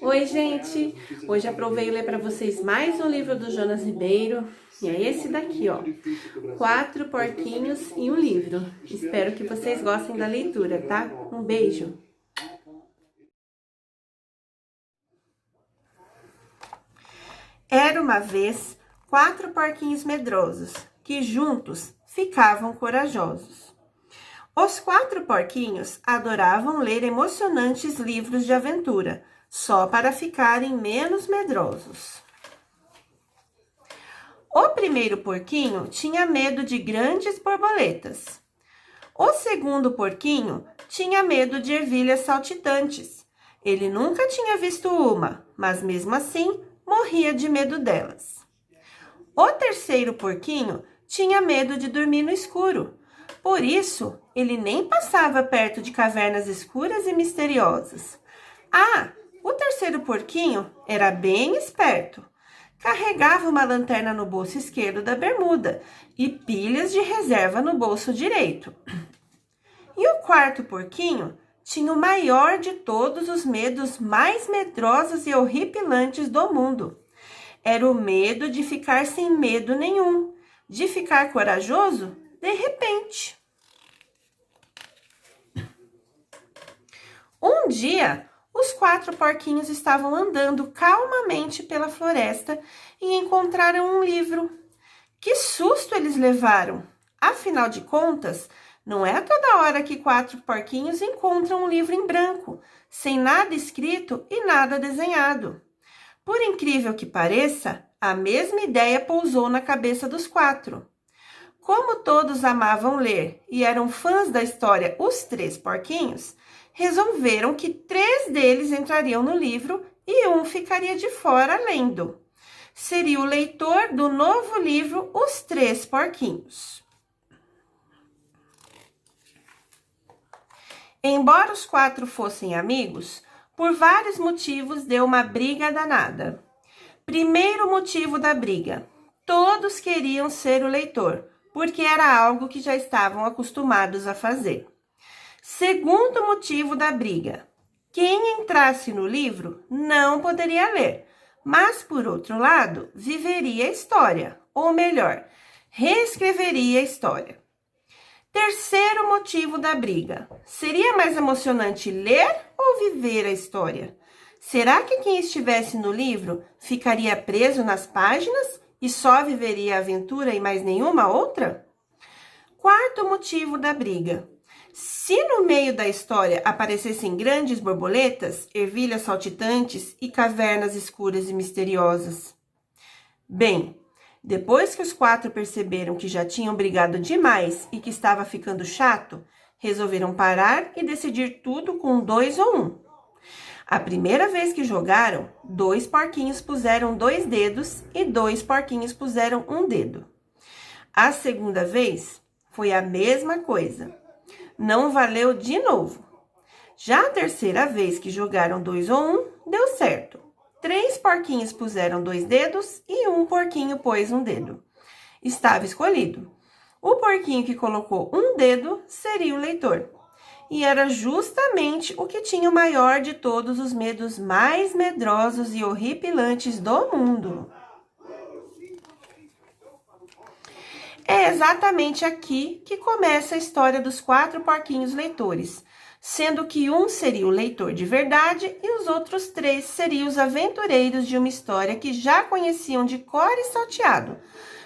Oi, gente! Hoje aprovei ler para vocês mais um livro do Jonas Ribeiro. E é esse daqui, ó. 4 porquinhos e um livro. Espero que vocês gostem da leitura, tá? Um beijo! Era uma vez 4 porquinhos medrosos, que juntos ficavam corajosos. Os 4 porquinhos adoravam ler emocionantes livros de aventura, só para ficarem menos medrosos. O primeiro porquinho tinha medo de grandes borboletas. O segundo porquinho tinha medo de ervilhas saltitantes. Ele nunca tinha visto uma, mas mesmo assim morria de medo delas. O terceiro porquinho tinha medo de dormir no escuro. Por isso, ele nem passava perto de cavernas escuras e misteriosas. O terceiro porquinho era bem esperto. Carregava uma lanterna no bolso esquerdo da bermuda e pilhas de reserva no bolso direito. E o quarto porquinho tinha o maior de todos os medos mais medrosos e horripilantes do mundo. Era o medo de ficar sem medo nenhum, de ficar corajoso de repente. Um dia, os 4 porquinhos estavam andando calmamente pela floresta e encontraram um livro. Que susto eles levaram! Afinal de contas, não é toda hora que 4 porquinhos encontram um livro em branco, sem nada escrito e nada desenhado. Por incrível que pareça, a mesma ideia pousou na cabeça dos 4. Como todos amavam ler e eram fãs da história Os 3 Porquinhos, resolveram que 3 deles entrariam no livro e um ficaria de fora lendo. Seria o leitor do novo livro Os 3 Porquinhos. Embora os 4 fossem amigos, por vários motivos deu uma briga danada. Primeiro motivo da briga: todos queriam ser o leitor, porque era algo que já estavam acostumados a fazer. Segundo motivo da briga: quem entrasse no livro não poderia ler, mas, por outro lado, viveria a história, ou melhor, reescreveria a história. Terceiro motivo da briga: seria mais emocionante ler ou viver a história? Será que quem estivesse no livro ficaria preso nas páginas e só viveria a aventura e mais nenhuma outra? Quarto motivo da briga: se no meio da história aparecessem grandes borboletas, ervilhas saltitantes e cavernas escuras e misteriosas. Bem, depois que os 4 perceberam que já tinham brigado demais e que estava ficando chato, resolveram parar e decidir tudo com 2 ou 1. A primeira vez que jogaram, 2 porquinhos puseram 2 dedos e 2 porquinhos puseram 1 dedo. A segunda vez foi a mesma coisa. Não valeu de novo. Já a terceira vez que jogaram 2 ou 1, deu certo. 3 porquinhos puseram 2 dedos e 1 porquinho pôs 1 dedo. Estava escolhido. O porquinho que colocou 1 dedo seria o leitor. E era justamente o que tinha o maior de todos os medos mais medrosos e horripilantes do mundo. É exatamente aqui que começa a história dos 4 porquinhos leitores, sendo que um seria o leitor de verdade e os outros 3 seriam os aventureiros de uma história que já conheciam de cor e salteado.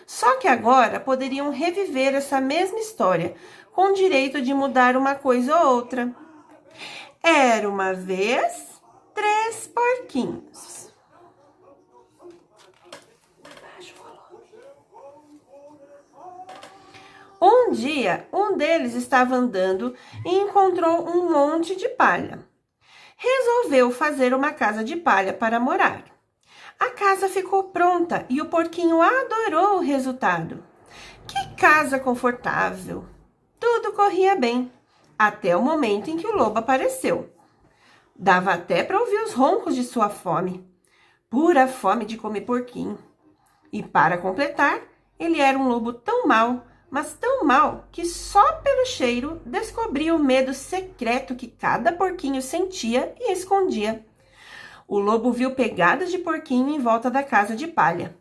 Só que agora poderiam reviver essa mesma história, com direito de mudar uma coisa ou outra. Era uma vez 3 porquinhos. Um dia, um deles estava andando e encontrou um monte de palha. Resolveu fazer uma casa de palha para morar. A casa ficou pronta e o porquinho adorou o resultado. Que casa confortável! Tudo corria bem, até o momento em que o lobo apareceu. Dava até para ouvir os roncos de sua fome. Pura fome de comer porquinho. E para completar, ele era um lobo tão mau, mas tão mau que só pelo cheiro descobria o medo secreto que cada porquinho sentia e escondia. O lobo viu pegadas de porquinho em volta da casa de palha.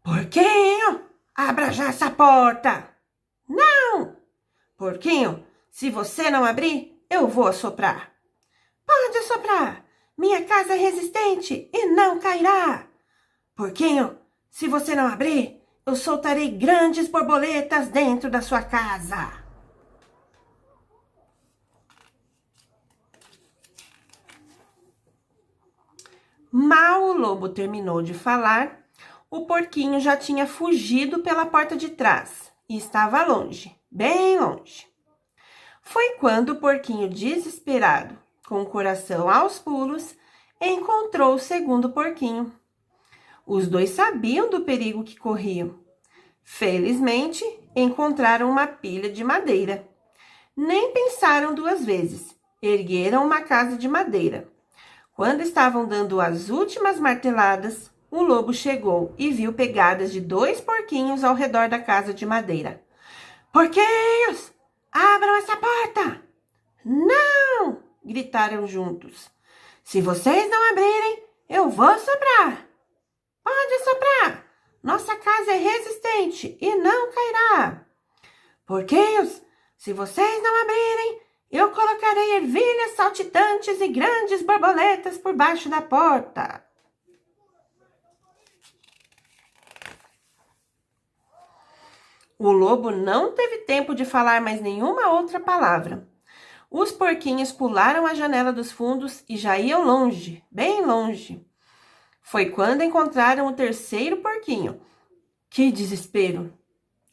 Porquinho, abra já essa porta! Não! Porquinho, se você não abrir, eu vou assoprar. Pode assoprar! Minha casa é resistente e não cairá. Porquinho, se você não abrir, eu soltarei grandes borboletas dentro da sua casa. Mal o lobo terminou de falar, o porquinho já tinha fugido pela porta de trás e estava longe, bem longe. Foi quando o porquinho, desesperado, com o coração aos pulos, encontrou o segundo porquinho. Os dois sabiam do perigo que corriam. Felizmente, encontraram uma pilha de madeira. Nem pensaram duas vezes, ergueram uma casa de madeira. Quando estavam dando as últimas marteladas, o lobo chegou e viu pegadas de 2 porquinhos ao redor da casa de madeira. Porquinhos, abram essa porta! Não! Gritaram juntos. Se vocês não abrirem, eu vou soprar. Pode soprar! Nossa casa é resistente e não cairá. Porquinhos, se vocês não abrirem, eu colocarei ervilhas saltitantes e grandes borboletas por baixo da porta. O lobo não teve tempo de falar mais nenhuma outra palavra. Os porquinhos pularam a janela dos fundos e já iam longe, bem longe. Foi quando encontraram o terceiro porquinho. Que desespero!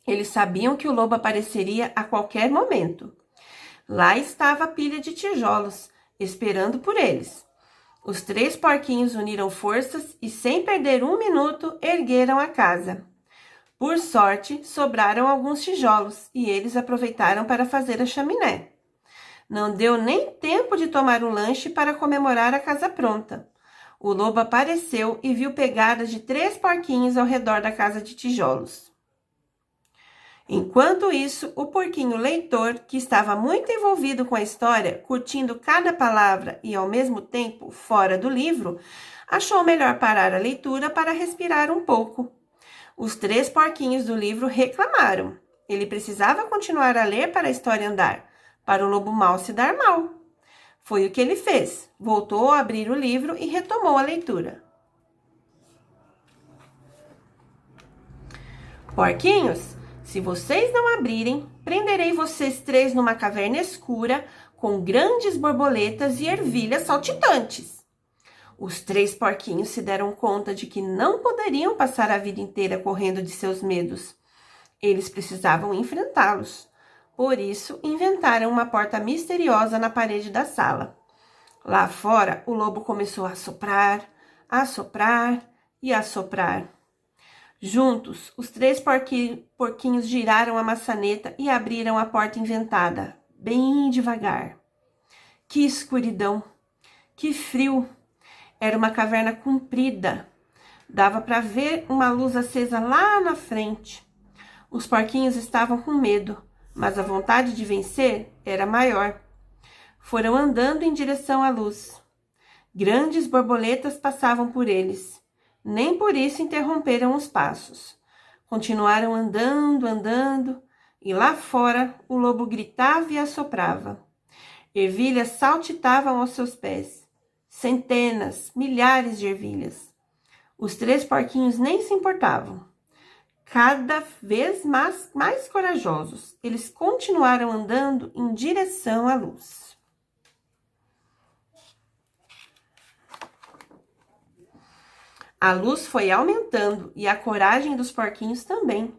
Eles sabiam que o lobo apareceria a qualquer momento. Lá estava a pilha de tijolos, esperando por eles. Os 3 porquinhos uniram forças e, sem perder um minuto, ergueram a casa. Por sorte, sobraram alguns tijolos e eles aproveitaram para fazer a chaminé. Não deu nem tempo de tomar o lanche para comemorar a casa pronta. O lobo apareceu e viu pegadas de 3 porquinhos ao redor da casa de tijolos. Enquanto isso, o porquinho leitor, que estava muito envolvido com a história, curtindo cada palavra e ao mesmo tempo fora do livro, achou melhor parar a leitura para respirar um pouco. Os 3 porquinhos do livro reclamaram. Ele precisava continuar a ler para a história andar, para o lobo mau se dar mal. Foi o que ele fez. Voltou a abrir o livro e retomou a leitura. Porquinhos, se vocês não abrirem, prenderei vocês 3 numa caverna escura com grandes borboletas e ervilhas saltitantes. Os 3 porquinhos se deram conta de que não poderiam passar a vida inteira correndo de seus medos. Eles precisavam enfrentá-los. Por isso, inventaram uma porta misteriosa na parede da sala. Lá fora, o lobo começou a soprar e a soprar. Juntos, os 3 porquinhos giraram a maçaneta e abriram a porta inventada, bem devagar. Que escuridão! Que frio! Era uma caverna comprida. Dava para ver uma luz acesa lá na frente. Os porquinhos estavam com medo, mas a vontade de vencer era maior. Foram andando em direção à luz. Grandes borboletas passavam por eles. Nem por isso interromperam os passos. Continuaram andando, e lá fora o lobo gritava e assoprava. Ervilhas saltitavam aos seus pés. Centenas, milhares de ervilhas. Os 3 porquinhos nem se importavam. Cada vez mais corajosos, eles continuaram andando em direção à luz. A luz foi aumentando e a coragem dos porquinhos também.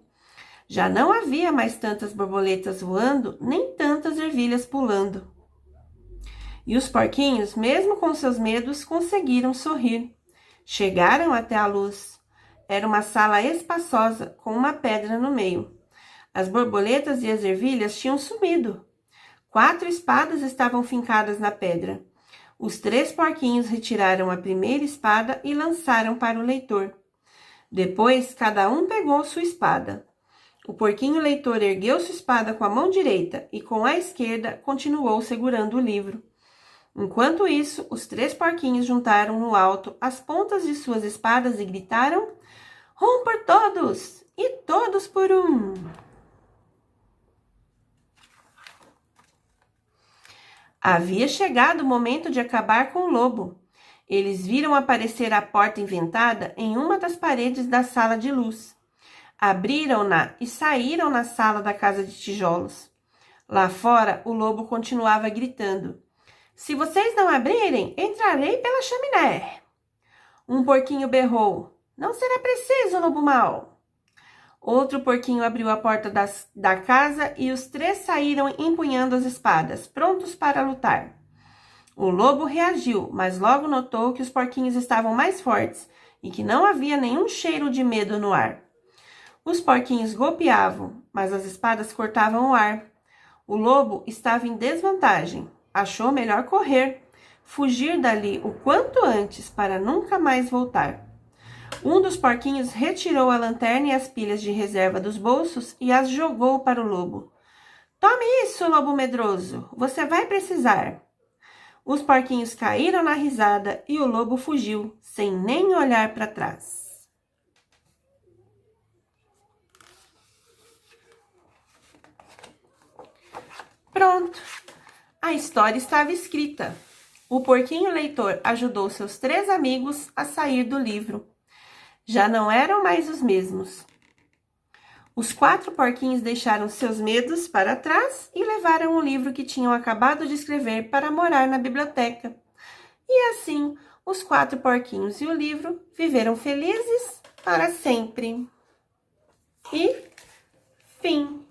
Já não havia mais tantas borboletas voando, nem tantas ervilhas pulando. E os porquinhos, mesmo com seus medos, conseguiram sorrir. Chegaram até a luz. Era uma sala espaçosa, com uma pedra no meio. As borboletas e as ervilhas tinham sumido. 4 espadas estavam fincadas na pedra. Os 3 porquinhos retiraram a primeira espada e lançaram para o leitor. Depois, cada um pegou sua espada. O porquinho leitor ergueu sua espada com a mão direita e com a esquerda continuou segurando o livro. Enquanto isso, os 3 porquinhos juntaram no alto as pontas de suas espadas e gritaram: um por todos e todos por um. Havia chegado o momento de acabar com o lobo. Eles viram aparecer a porta inventada em uma das paredes da sala de luz. Abriram-na e saíram na sala da casa de tijolos. Lá fora, o lobo continuava gritando: se vocês não abrirem, entrarei pela chaminé. Um porquinho berrou: não será preciso, lobo mau. Outro porquinho abriu a porta da casa e os 3 saíram empunhando as espadas, prontos para lutar. O lobo reagiu, mas logo notou que os porquinhos estavam mais fortes e que não havia nenhum cheiro de medo no ar. Os porquinhos golpeavam, mas as espadas cortavam o ar. O lobo estava em desvantagem. Achou melhor correr, fugir dali o quanto antes para nunca mais voltar. Um dos porquinhos retirou a lanterna e as pilhas de reserva dos bolsos e as jogou para o lobo. Tome isso, lobo medroso, você vai precisar. Os porquinhos caíram na risada e o lobo fugiu, sem nem olhar para trás. Pronto, a história estava escrita. O porquinho leitor ajudou seus 3 amigos a sair do livro. Já não eram mais os mesmos. Os 4 porquinhos deixaram seus medos para trás e levaram o livro que tinham acabado de escrever para morar na biblioteca. E assim, os 4 porquinhos e o livro viveram felizes para sempre. E fim.